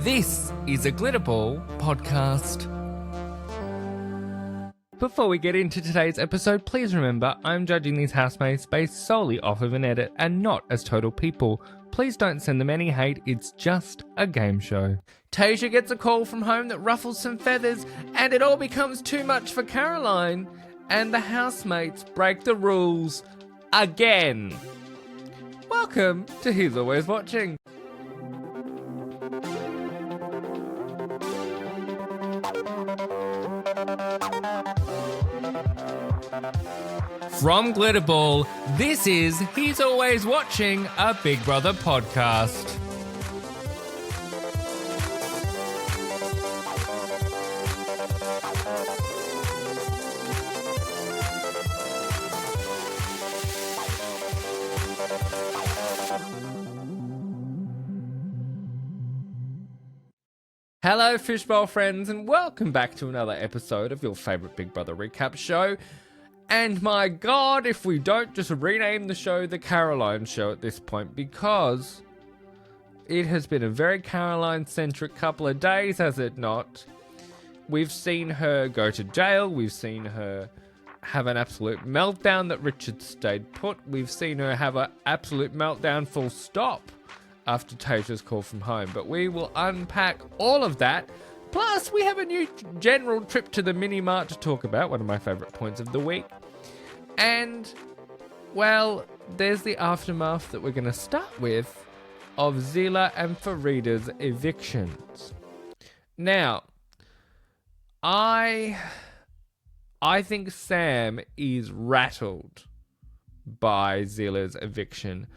This is a Glitterball podcast. Before we get into today's episode, please remember I'm judging these housemates based solely off of an edit and not as total people. Please don't send them any hate, it's just a game show. Tasia gets a call from home that ruffles some feathers, and it all becomes too much for Caroline, and the housemates break the rules again. Welcome to He's Always Watching. From Glitterball, this is He's Always Watching, a Big Brother podcast. Hello Fishbowl friends, and welcome back to another episode of your favourite Big Brother recap show. And my god, if we don't just rename the show the Caroline Show at this point, because it has been a very Caroline-centric couple of days, has it not? We've seen her go to jail, we've seen her have an absolute meltdown that Richard stayed put, we've seen her have an absolute meltdown full stop after Tasia's call from home. But we will unpack all of that. Plus, we have a new general trip to the mini-mart to talk about, one of my favourite points of the week. And, well, there's the aftermath that we're going to start with of Zila and Farida's evictions. Now, I think Sam is rattled by Zila's eviction.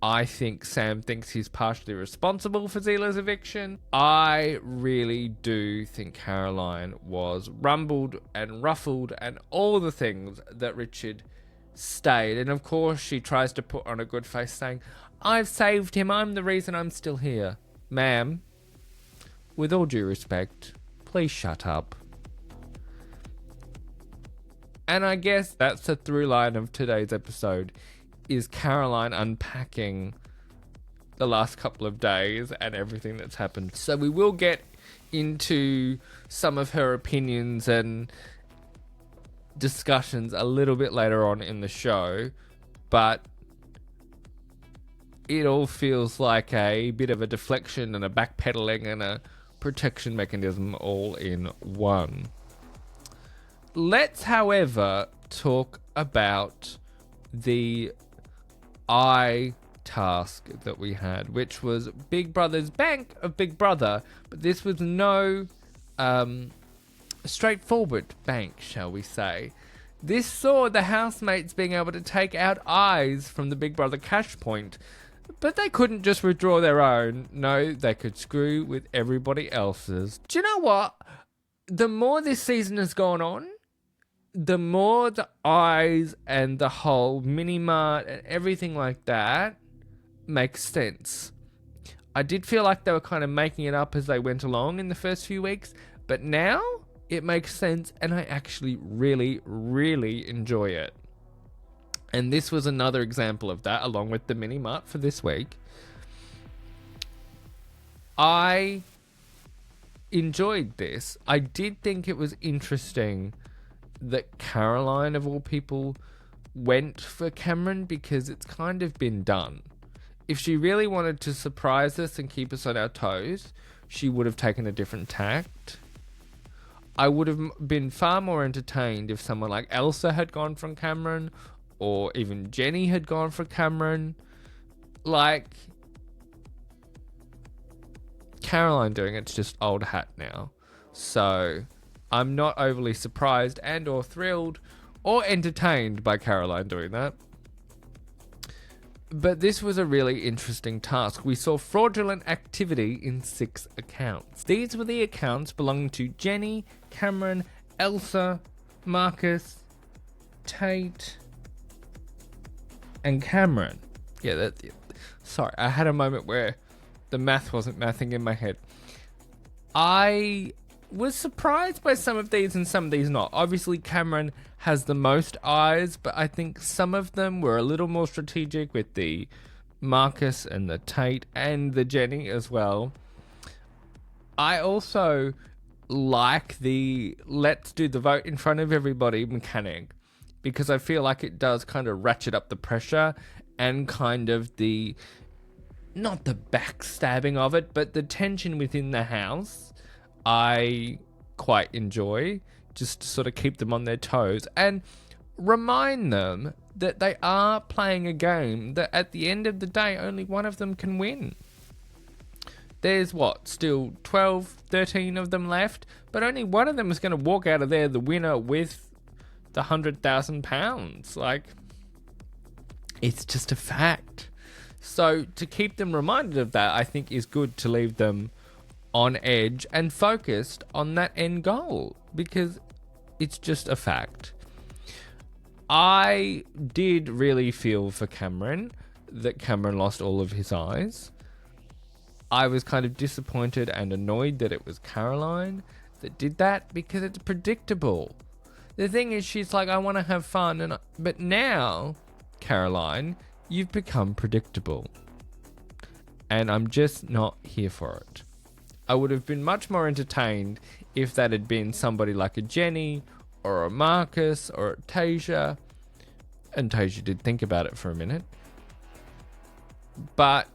I think Sam thinks he's partially responsible for Zila's eviction. I really do think Caroline was rumbled and ruffled and all the things that Richard stayed. And of course, she tries to put on a good face saying, I've saved him, I'm the reason I'm still here. Ma'am, with all due respect, please shut up. And I guess that's the through line of today's episode, is Caroline unpacking the last couple of days and everything that's happened. So we will get into some of her opinions and discussions a little bit later on in the show, but it all feels like a bit of a deflection and a backpedaling and a protection mechanism all in one. Let's, however, talk about the task that we had, which was Big Brother's Bank of Big Brother, but this was no straightforward bank, shall we say. This saw the housemates being able to take out eyes from the Big Brother cash point, but they couldn't just withdraw their own. No, they could screw with everybody else's. Do you know what? The more this season has gone on, the more the eyes and the whole mini-mart and everything like that makes sense. I did feel like they were kind of making it up as they went along in the first few weeks, but now it makes sense and I actually really, really enjoy it. And this was another example of that, along with the mini-mart for this week. I enjoyed this. I did think it was interesting that Caroline, of all people, went for Cameron, because it's kind of been done. If she really wanted to surprise us and keep us on our toes, she would have taken a different tact. I would have been far more entertained if someone like Elsa had gone for Cameron, or even Jenny had gone for Cameron. Like, Caroline doing it's just old hat now. So I'm not overly surprised and or thrilled or entertained by Caroline doing that. But this was a really interesting task. We saw fraudulent activity in 6 accounts. These were the accounts belonging to Jenny, Cameron, Elsa, Marcus, Tate, and Cameron. Sorry, I had a moment where the math wasn't mathing in my head. I was surprised by some of these and some of these not. Obviously, Cameron has the most eyes, but I think some of them were a little more strategic with the Marcus and the Tate and the Jenny as well. I also like the let's do the vote in front of everybody mechanic, because I feel like it does kind of ratchet up the pressure and kind of the, not the backstabbing of it, but the tension within the house. I quite enjoy, just to sort of keep them on their toes and remind them that they are playing a game that at the end of the day only one of them can win. There's still 12, 13 of them left, but only one of them is going to walk out of there the winner with the £100,000. Like, it's just a fact. So to keep them reminded of that, I think is good to leave them on edge and focused on that end goal, because it's just a fact. I did really feel for Cameron, that Cameron lost all of his eyes. I was kind of disappointed and annoyed that it was Caroline that did that, because it's predictable. The thing is, she's like, I want to have fun, but now, Caroline, you've become predictable. And I'm just not here for it. I would have been much more entertained if that had been somebody like a Jenny or a Marcus or a Tasia. And Tasia did think about it for a minute. But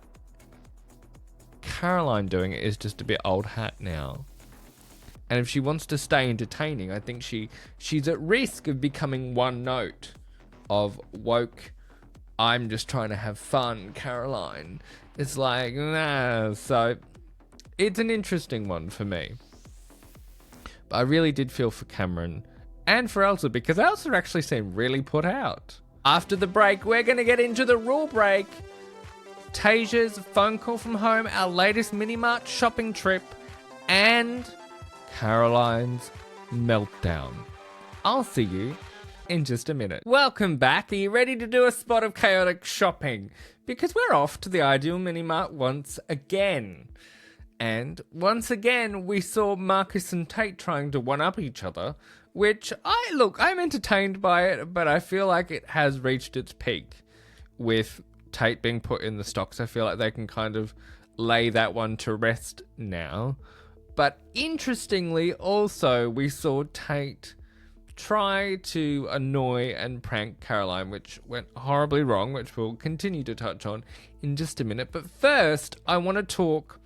Caroline doing it is just a bit old hat now. And if she wants to stay entertaining, I think she's at risk of becoming one note of woke, I'm just trying to have fun, Caroline. It's like, nah. So it's an interesting one for me. But I really did feel for Cameron and for Elsa, because Elsa actually seemed really put out. After the break, we're going to get into the rule break, Tasia's phone call from home, our latest mini-mart shopping trip, and Caroline's meltdown. I'll see you in just a minute. Welcome back. Are you ready to do a spot of chaotic shopping? Because we're off to the Ideal Mini-Mart once again. And once again, we saw Marcus and Tate trying to one-up each other, which I'm entertained by it, but I feel like it has reached its peak with Tate being put in the stocks. I feel like they can kind of lay that one to rest now. But interestingly, also, we saw Tate try to annoy and prank Caroline, which went horribly wrong, which we'll continue to touch on in just a minute. But first, I want to talk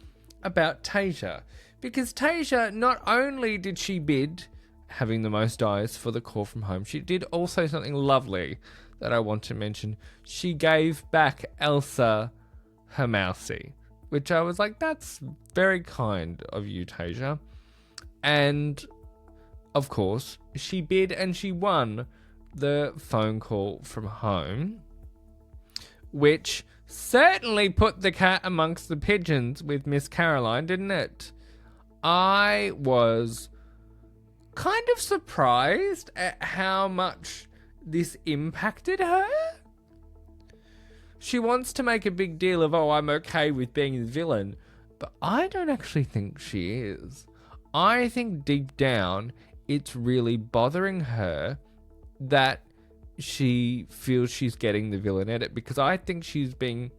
about Tasia, because Tasia, not only did she bid having the most eyes for the call from home, she did also something lovely that I want to mention. She gave back Elsa her mousey, which I was like, that's very kind of you, Tasia. And of course, she bid and she won the phone call from home, which certainly put the cat amongst the pigeons with Miss Caroline, didn't it? I was kind of surprised at how much this impacted her. She wants to make a big deal of, I'm okay with being the villain, but I don't actually think she is. I think deep down, it's really bothering her that she feels she's getting the villain edit, because I think she thinks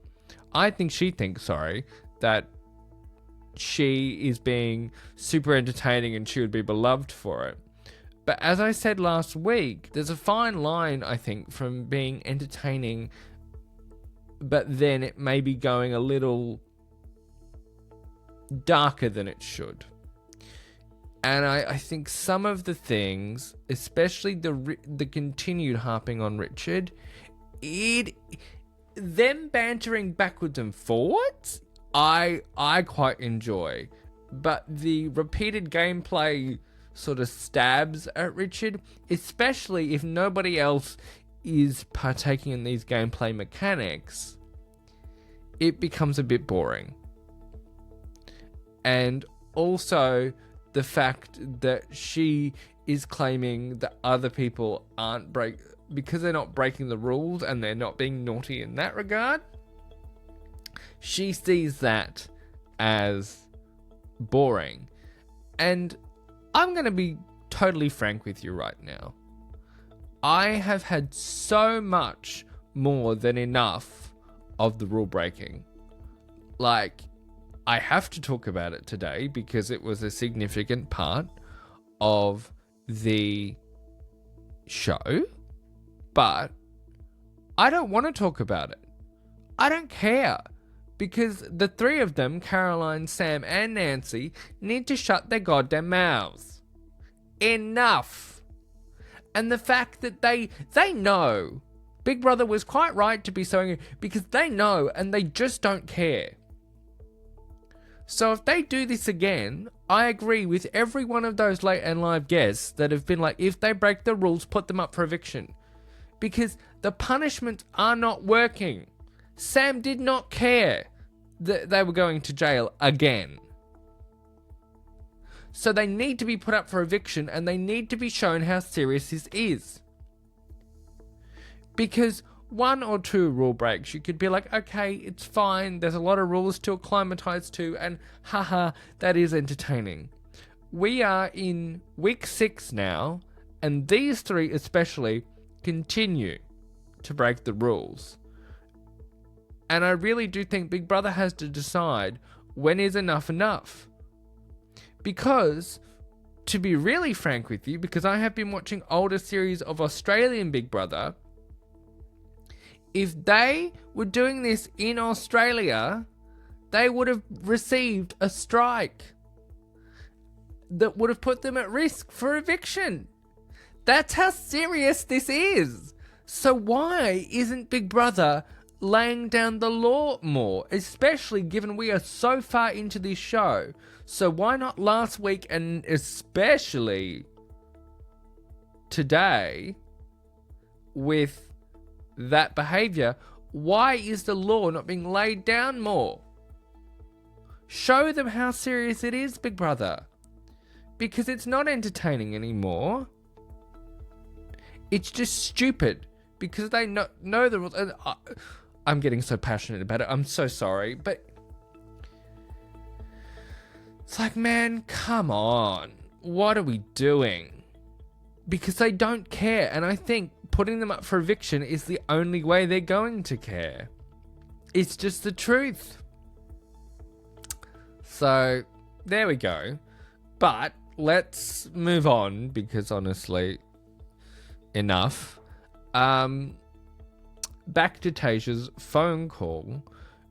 that she is being super entertaining and she would be beloved for it. But as I said last week, there's a fine line, I think, from being entertaining, but then it may be going a little darker than it should. And I think some of the things, especially the continued harping on Richard, them bantering backwards and forwards, I quite enjoy. But the repeated gameplay sort of stabs at Richard, especially if nobody else is partaking in these gameplay mechanics, it becomes a bit boring. And also the fact that she is claiming that other people aren't because they're not breaking the rules and they're not being naughty in that regard, she sees that as boring. And I'm going to be totally frank with you right now. I have had so much more than enough of the rule breaking. Like, I have to talk about it today because it was a significant part of the show, but I don't want to talk about it. I don't care, because the three of them, Caroline, Sam, and Nancy, need to shut their goddamn mouths. Enough. And the fact that they know Big Brother was quite right to be so angry, because they know and they just don't care. So if they do this again, I agree with every one of those late and live guests that have been like, if they break the rules, put them up for eviction. Because the punishments are not working. Sam did not care that they were going to jail again. So they need to be put up for eviction, and they need to be shown how serious this is. Because 1 or 2 rule breaks, you could be like, okay, it's fine, there's a lot of rules to acclimatise to, and haha, that is entertaining. We are in week 6 now, and these 3 especially continue to break the rules. And I really do think Big Brother has to decide when is enough enough. Because, to be really frank with you, because I have been watching older series of Australian Big Brother, if they were doing this in Australia, they would have received a strike that would have put them at risk for eviction. That's how serious this is. So why isn't Big Brother laying down the law more, especially given we are so far into this show? So why not last week, and especially today with that behaviour? Why is the law not being laid down more? Show them how serious it is, Big Brother. Because it's not entertaining anymore. It's just stupid. Because they know the rules. I'm getting so passionate about it. I'm so sorry. But it's like, man, come on. What are we doing? Because they don't care. And I think putting them up for eviction is the only way they're going to care. It's just the truth. So, there we go. But let's move on, because honestly, enough. Back to Tasia's phone call,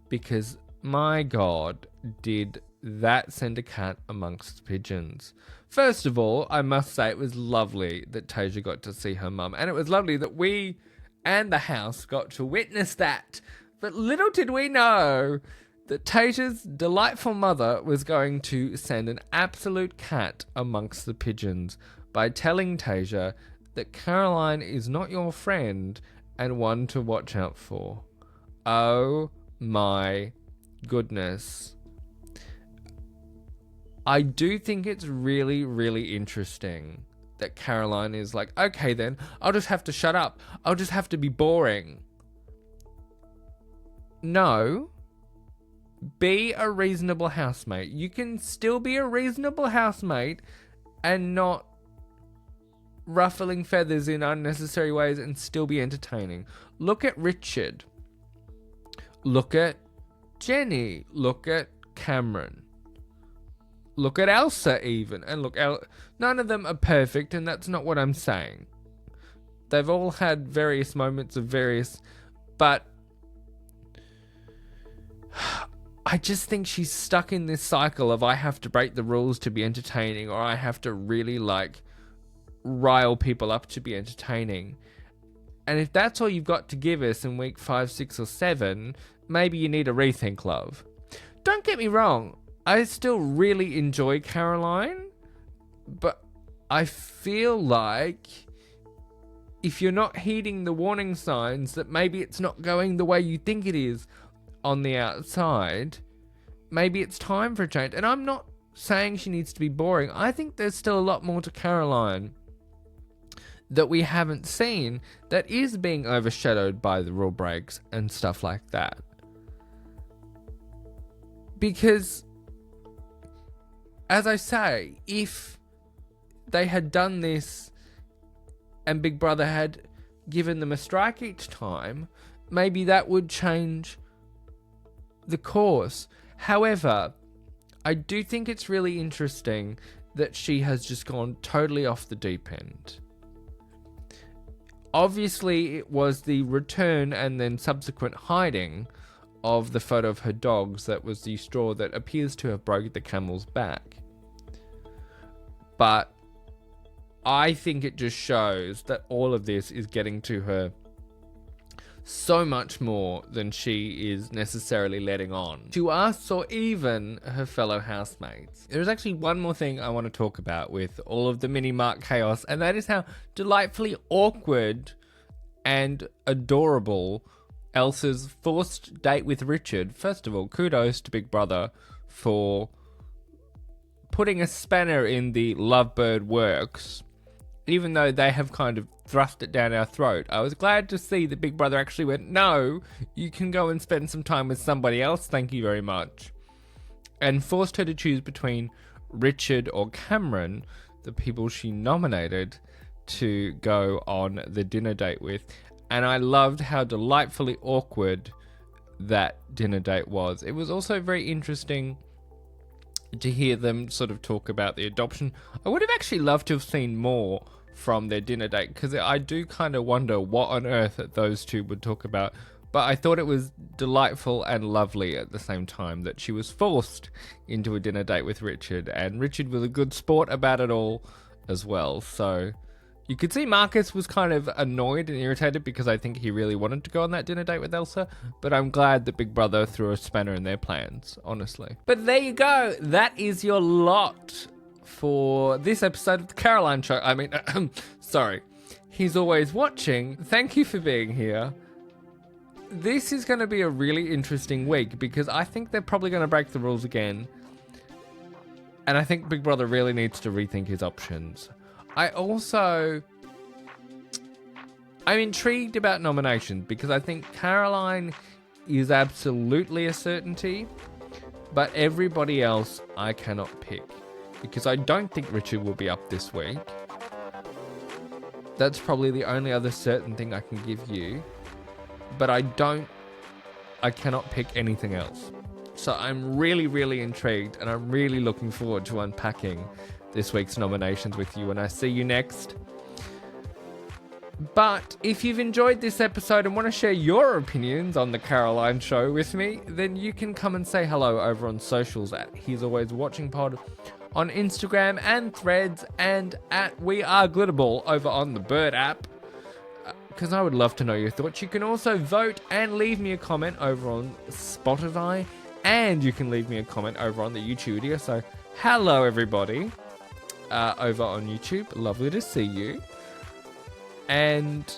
because my God, did that send a cat amongst pigeons. First of all, I must say it was lovely that Tasia got to see her mum, and it was lovely that we and the house got to witness that. But little did we know that Tasia's delightful mother was going to send an absolute cat amongst the pigeons by telling Tasia that Caroline is not your friend and one to watch out for. Oh my goodness. I do think it's really, really interesting that Caroline is like, okay then, I'll just have to shut up. I'll just have to be boring. No. Be a reasonable housemate. You can still be a reasonable housemate and not ruffling feathers in unnecessary ways and still be entertaining. Look at Richard. Look at Jenny. Look at Cameron. Look at Elsa even. And look, none of them are perfect, and that's not what I'm saying. They've all had various moments of various... But I just think she's stuck in this cycle of I have to break the rules to be entertaining, or I have to really rile people up to be entertaining. And if that's all you've got to give us in week 5, 6 or 7, maybe you need a rethink, love. Don't get me wrong, I still really enjoy Caroline, but I feel like if you're not heeding the warning signs that maybe it's not going the way you think it is on the outside, maybe it's time for a change. And I'm not saying she needs to be boring. I think there's still a lot more to Caroline that we haven't seen that is being overshadowed by the rule breaks and stuff like that. Because, as I say, if they had done this and Big Brother had given them a strike each time, maybe that would change the course. However, I do think it's really interesting that she has just gone totally off the deep end. Obviously, it was the return and then subsequent hiding of the photo of her dogs that was the straw that appears to have broken the camel's back. But I think it just shows that all of this is getting to her so much more than she is necessarily letting on to us or even her fellow housemates. There's actually one more thing I want to talk about with all of the mini Mark chaos, and that is how delightfully awkward and adorable Elsa's forced date with Richard. First of all, kudos to Big Brother for putting a spanner in the lovebird works, even though they have kind of thrust it down our throat. I was glad to see that Big Brother actually went, no, you can go and spend some time with somebody else, thank you very much. And forced her to choose between Richard or Cameron, the people she nominated to go on the dinner date with. And I loved how delightfully awkward that dinner date was. It was also very interesting to hear them sort of talk about the adoption. I would have actually loved to have seen more from their dinner date, because I do kind of wonder what on earth those two would talk about. But I thought it was delightful and lovely at the same time that she was forced into a dinner date with Richard, and Richard was a good sport about it all as well. So you could see Marcus was kind of annoyed and irritated because I think he really wanted to go on that dinner date with Elsa, but I'm glad that Big Brother threw a spanner in their plans, honestly. But there you go. That is your lot for this episode of The Caroline Show. I mean, sorry. He's always watching. Thank you for being here. This is going to be a really interesting week because I think they're probably going to break the rules again. And I think Big Brother really needs to rethink his options. I'm intrigued about nominations because I think Caroline is absolutely a certainty, but everybody else I cannot pick because I don't think Richard will be up this week. That's probably the only other certain thing I can give you, but I cannot pick anything else. So I'm really, really intrigued, and I'm really looking forward to unpacking this week's nominations with you when I see you next. But if you've enjoyed this episode and want to share your opinions on The Caroline Show with me, then you can come and say hello over on socials at He's Always Watching Pod on Instagram and Threads, and at We Are Glitterball over on the Bird app, because I would love to know your thoughts. You can also vote and leave me a comment over on Spotify, and you can leave me a comment over on the YouTube video. So hello everybody over on YouTube, lovely to see you, and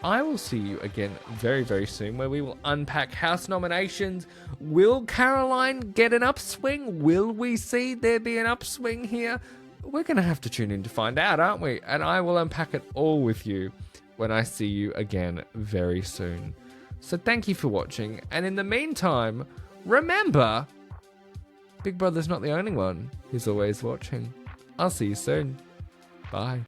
I will see you again very, very soon, where we will unpack house nominations. Will Caroline get an upswing? Will we see there be an upswing here? We're going to have to tune in to find out, aren't we? And I will unpack it all with you when I see you again very soon. So thank you for watching. And in the meantime, remember, Big Brother's not the only one who's always watching. I'll see you soon. Bye.